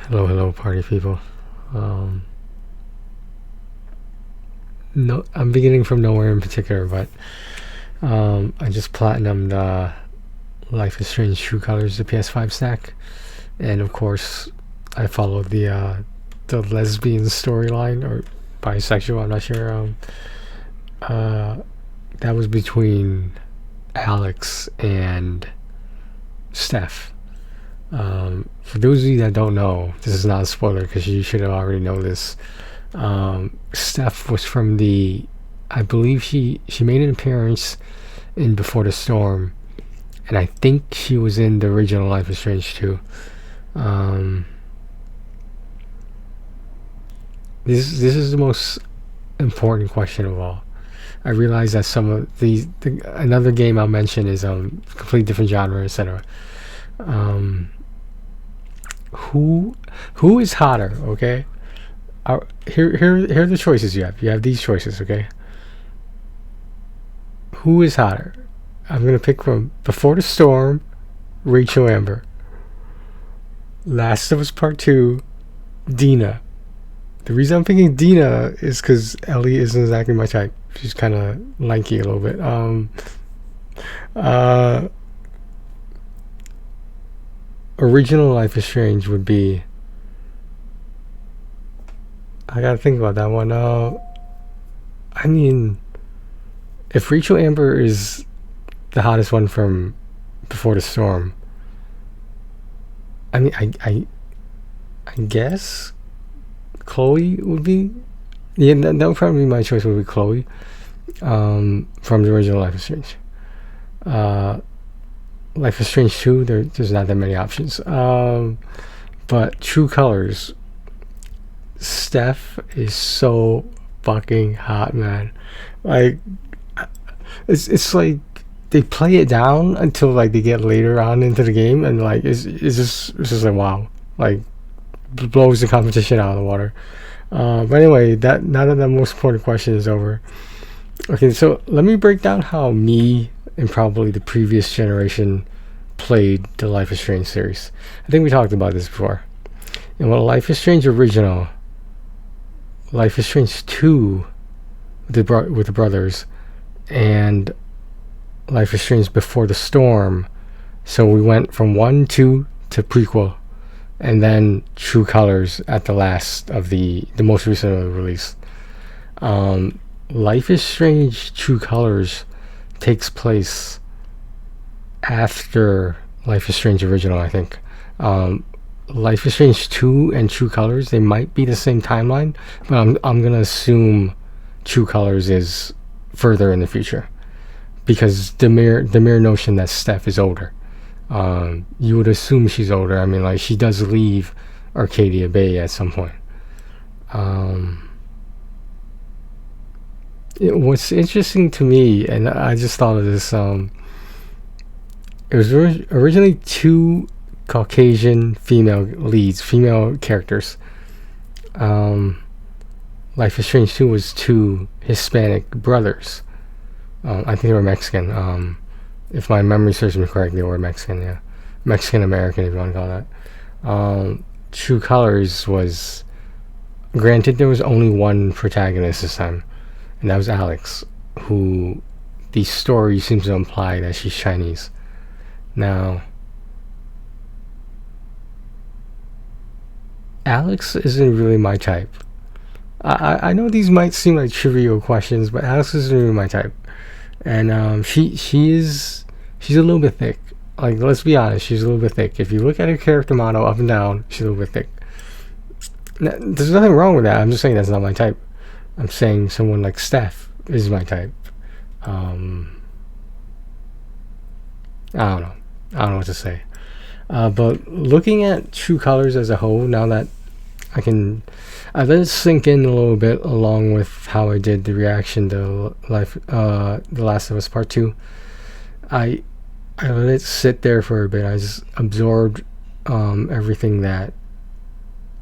Hello, party people. Um, no, I'm beginning from nowhere in particular, but I just platinumed Life is Strange True Colors, the PS5 stack, and of course, I followed the lesbian storyline or bisexual. I'm not sure. Uh, that was between Alex and Steph. For those of you that don't know, this is not a spoiler because you should have already known this. Steph was from I believe she made an appearance in Before the Storm, and I think she was in the original Life is Strange too. Um, this is the most important question of all. I realize that some of another game I'll mention is completely different genre, etc. Um, who is hotter? Okay, here are the choices you have. You have these choices. Okay, who is hotter? I'm gonna pick from Before the Storm, Rachel Amber. Last of Us Part 2, Dina. The reason I'm picking Dina is because Ellie isn't exactly my type. She's kind of lanky a little bit. Uh, Original Life is Strange would be. I gotta think about that one. I mean, if Rachel Amber is the hottest one from Before the Storm, I mean, I guess Chloe would be. Yeah, that would probably be my choice. Would be Chloe, from the original Life is Strange. Uh, Life is Strange 2. There's not that many options. But True Colors, Steph is so fucking hot, man. Like, it's like they play it down until like they get later on into the game, and like it's just like wow, like blows the competition out of the water. But anyway, that now that the most important question is over, okay, so let me break down how me and probably the previous generation played the Life is Strange series. I think we talked about this before. And what Life is Strange original, Life is Strange 2 with the brothers, and Life is Strange Before the Storm. So we went from 1, 2 to prequel, and then True Colors at the last of the most recent release. Life is Strange True Colors takes place after Life is Strange original, I think. Life is Strange 2 and True Colors, they might be the same timeline, but I'm gonna assume True Colors is further in the future because the mere notion that Steph is older, you would assume she's older. I mean, like, she does leave Arcadia Bay at some point. What's interesting to me, and I just thought of this, it was originally two Caucasian female characters. Life is Strange 2 was two Hispanic brothers. I think they were Mexican. If my memory serves me correctly, they were Mexican, yeah. Mexican American, if you want to call that. True Colors was. Granted, there was only one protagonist this time, and that was Alex, who the story seems to imply that she's Chinese. Now, Alex isn't really my type. I know these might seem like trivial questions, but Alex isn't really my type, and she's a little bit thick. Like, let's be honest, she's a little bit thick. If you look at her character model up and down, she's a little bit thick. Now, there's nothing wrong with that. I'm just saying that's not my type. I'm saying someone like Steph is my type. I don't know. I don't know what to say. But looking at True Colors as a whole, now that I let it sink in a little bit, along with how I did the reaction to The Last of Us Part 2. I let it sit there for a bit. I just absorbed everything that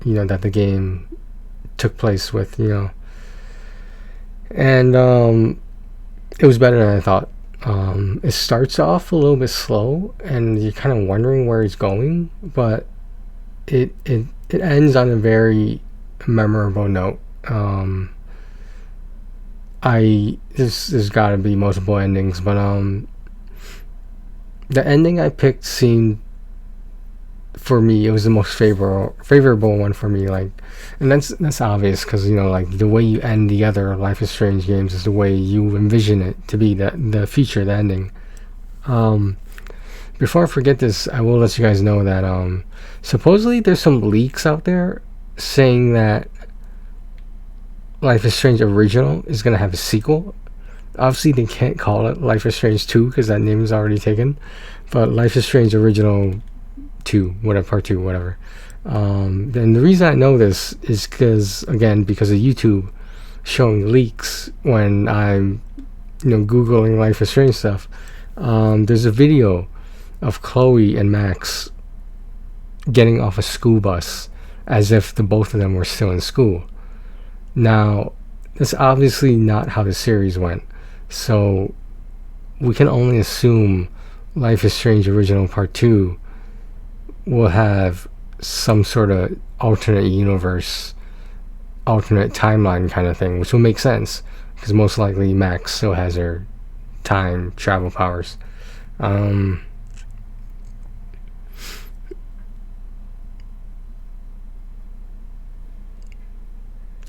that the game took place with, and it was better than I thought. It starts off a little bit slow, and you're kind of wondering where it's going, but it it ends on a very memorable note. There's got to be multiple endings, but the ending I picked seemed, for me, it was the most favorable one for me. Like, and that's obvious because, you know, like the way you end the other Life is Strange games is the way you envision it to be, the feature, the ending. Before I forget this, I will let you guys know that supposedly there's some leaks out there saying that Life is Strange Original is gonna have a sequel. Obviously, they can't call it Life is Strange 2 because that name is already taken. But Life is Strange Original 2, whatever, part 2, whatever. And the reason I know this is because of YouTube showing leaks when I'm, you know, Googling Life is Strange stuff. There's a video of Chloe and Max getting off a school bus as if the both of them were still in school. Now, that's obviously not how the series went. So we can only assume Life is Strange Original Part 2 will have some sort of alternate universe, alternate timeline kind of thing, which will make sense because most likely Max still has her time travel powers.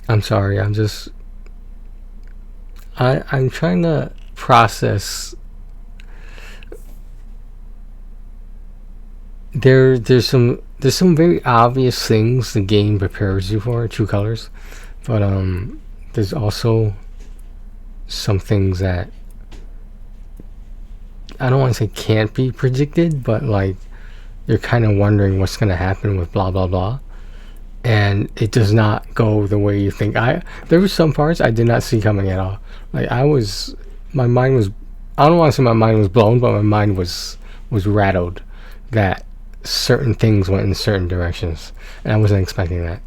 I'm sorry, I'm trying to process. There's some very obvious things the game prepares you for, True Colors, but there's also some things that I don't want to say can't be predicted, but like you're kind of wondering what's going to happen with blah blah blah, and it does not go the way you think. There were some parts I did not see coming at all. Like my mind was, I don't want to say my mind was blown, but my mind was rattled that certain things went in certain directions, and I wasn't expecting that.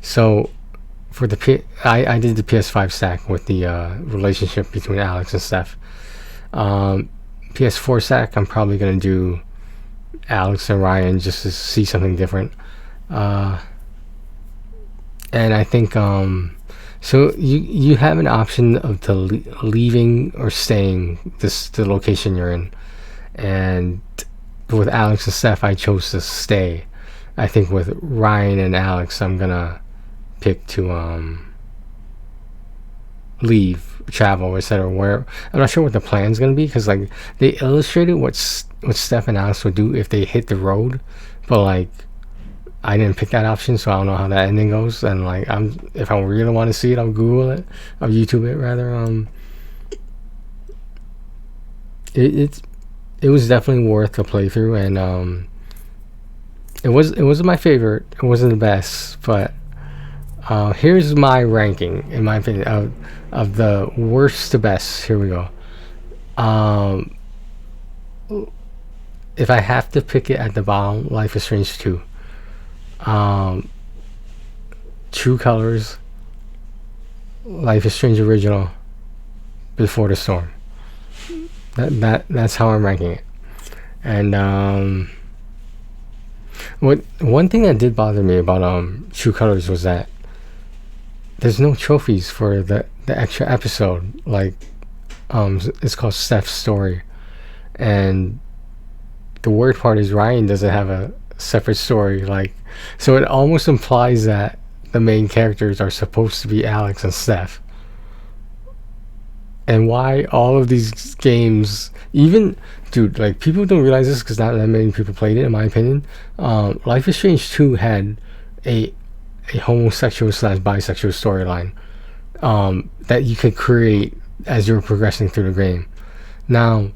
So for I did the PS5 stack with the relationship between Alex and Steph. PS4 stack, I'm probably gonna do Alex and Ryan just to see something different. And I think so you have an option of leaving or staying the location you're in, and with Alex and Steph I chose to stay. I think with Ryan and Alex I'm gonna pick to leave, travel, etc. Where I'm not sure what the plan's gonna be because like they illustrated what Steph and Alex would do if they hit the road, but like I didn't pick that option, so I don't know how that ending goes. And like if I really want to see it, I'll Google it, I'll YouTube it rather. It was definitely worth the playthrough, and it wasn't my favorite, it wasn't the best, but here's my ranking in my opinion of the worst to best. Here we go. If I have to pick it at the bottom, Life is Strange 2. True Colors, Life is Strange Original, Before the Storm. That's how I'm ranking it. And one thing that did bother me about True Colors was that there's no trophies for the extra episode. Like it's called Steph's Story, and the weird part is Ryan doesn't have a separate story. Like, so it almost implies that the main characters are supposed to be Alex and Steph. And why all of these games, even, dude, like people don't realize this because not that many people played it in my opinion. Life is Strange 2 had a homosexual / bisexual storyline that you could create as you're progressing through the game. Now,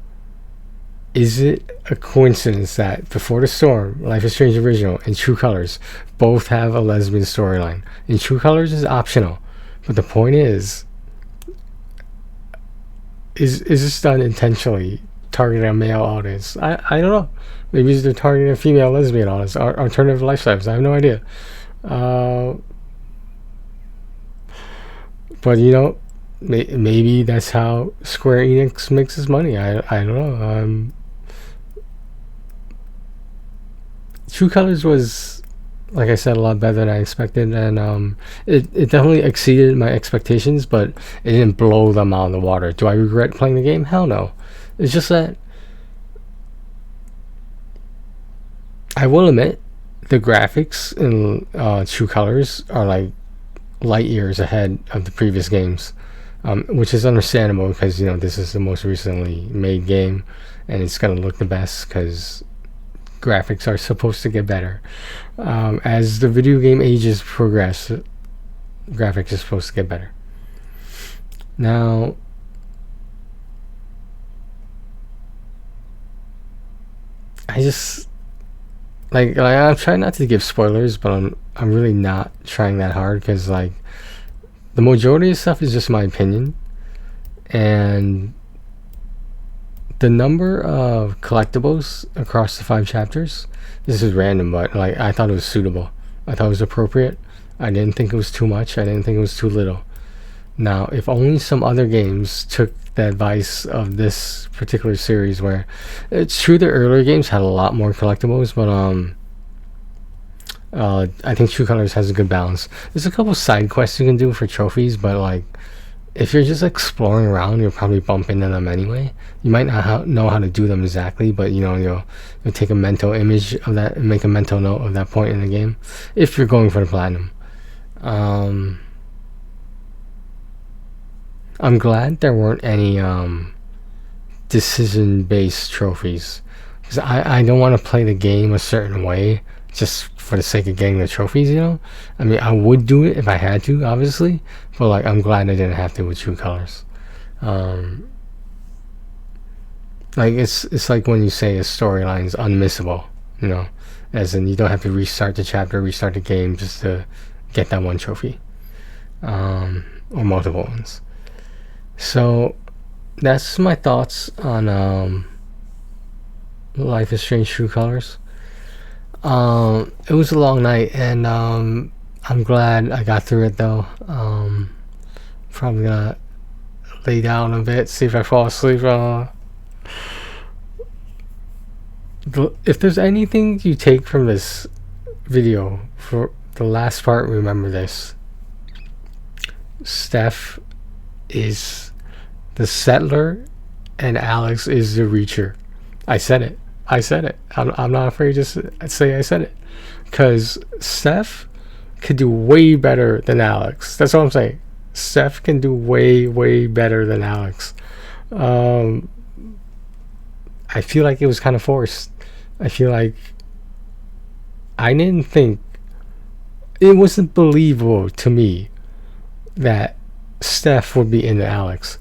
is it a coincidence that Before the Storm, Life is Strange Original, and True Colors both have a lesbian storyline? And True Colors is optional, but the point is this done intentionally, targeting a male audience? I don't know. Maybe they're targeting a female lesbian audience, or alternative lifestyles. I have no idea. But you know, maybe that's how Square Enix makes its money. I don't know. True Colors was, like I said, a lot better than I expected, and it definitely exceeded my expectations, but it didn't blow them out of the water. Do I regret playing the game? Hell no. It's just that I will admit the graphics in True Colors are like light years ahead of the previous games, which is understandable because, you know, this is the most recently made game, and it's gonna look the best because graphics are supposed to get better. As the video game ages progress, graphics is supposed to get better. Now, I just like I'm trying not to give spoilers, but I'm really not trying that hard because like the majority of stuff is just my opinion, and the number of collectibles across the 5 chapters, this is random, but like I thought it was suitable. I thought it was appropriate. I didn't think it was too much. I didn't think it was too little. Now, if only some other games took the advice of this particular series, where it's true the earlier games had a lot more collectibles, but I think True Colors has a good balance. There's a couple side quests you can do for trophies, but like if you're just exploring around, you'll probably bump into them anyway. You might not know how to do them exactly, but you know, you'll take a mental image of that and make a mental note of that point in the game if you're going for the platinum. I'm glad there weren't any decision-based trophies, because I don't want to play the game a certain way just for the sake of getting the trophies, you know? I mean, I would do it if I had to, obviously, but like I'm glad I didn't have to with True Colors. Like it's like when you say a storyline is unmissable, you know, as in you don't have to restart the chapter, restart the game just to get that one trophy, or multiple ones. So that's my thoughts on Life is Strange True Colors. It was a long night, and I'm glad I got through it though. Probably gonna lay down a bit, see if I fall asleep. If there's anything you take from this video, for the last part, remember this: Steph is the settler and Alex is the reacher. I said it. I'm not afraid to say I said it, because Steph could do way better than Alex. That's what I'm saying. Steph can do way better than Alex. I feel like it was kind of forced. I feel like I didn't think, it wasn't believable to me that Steph would be into Alex.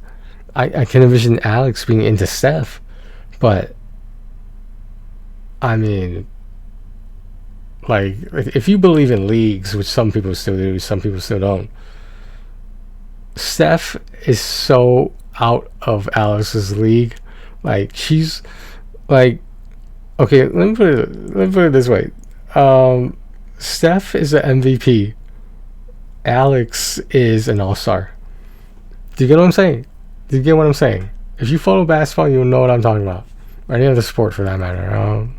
I can envision Alex being into Steph, but I mean, like if you believe in leagues, which some people still do, some people still don't, Steph is so out of Alex's league. Like she's like, okay, let me put it this way. Steph is an MVP. Alex is an all-star. Do you get what I'm saying? Do you get what I'm saying? If you follow basketball, you'll know what I'm talking about. Or any other sport for that matter.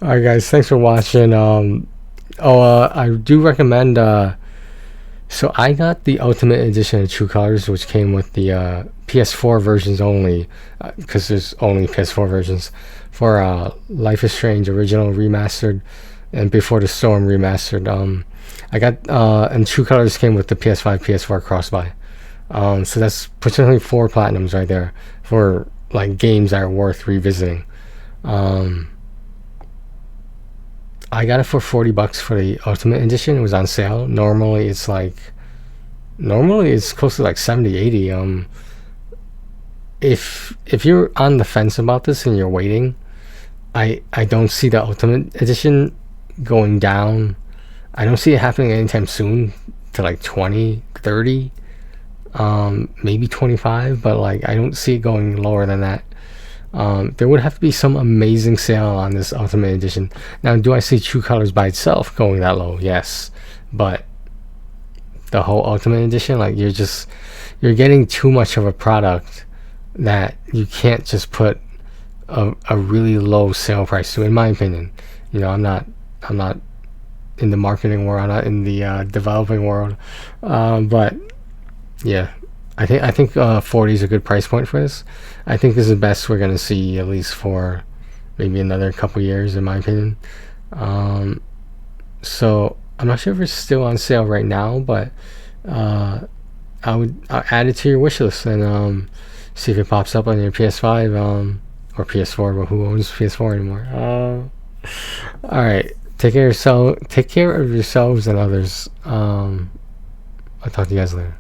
Alright guys, thanks for watching. I do recommend, so I got the Ultimate Edition of True Colors, which came with the PS4 versions only, because there's only PS4 versions, for Life is Strange Original Remastered and Before the Storm Remastered. I got, and True Colors came with the PS5, PS4 cross-buy. So that's potentially 4 platinums right there for like games that are worth revisiting. I got it for $40 for the Ultimate Edition. It was on sale. Normally it's close to like 70, 80. If you're on the fence about this and you're waiting, I don't see the Ultimate Edition going down. I don't see it happening anytime soon to like 20, 30, maybe 25, but like I don't see it going lower than that. There would have to be some amazing sale on this Ultimate Edition. Now, do I see True Colors by itself going that low? Yes, but the whole Ultimate Edition, like you're getting too much of a product that you can't just put a really low sale price to, in my opinion. You know, I'm not in the marketing world. I'm not in the developing world. But yeah, I think 40 is a good price point for this. I think this is the best we're gonna see at least for maybe another couple years, in my opinion. Um, so I'm not sure if it's still on sale right now, but uh, I'll add it to your wish list and see if it pops up on your PS5 or PS4. But who owns PS4 anymore? All right. Take care of yourselves and others. I'll talk to you guys later.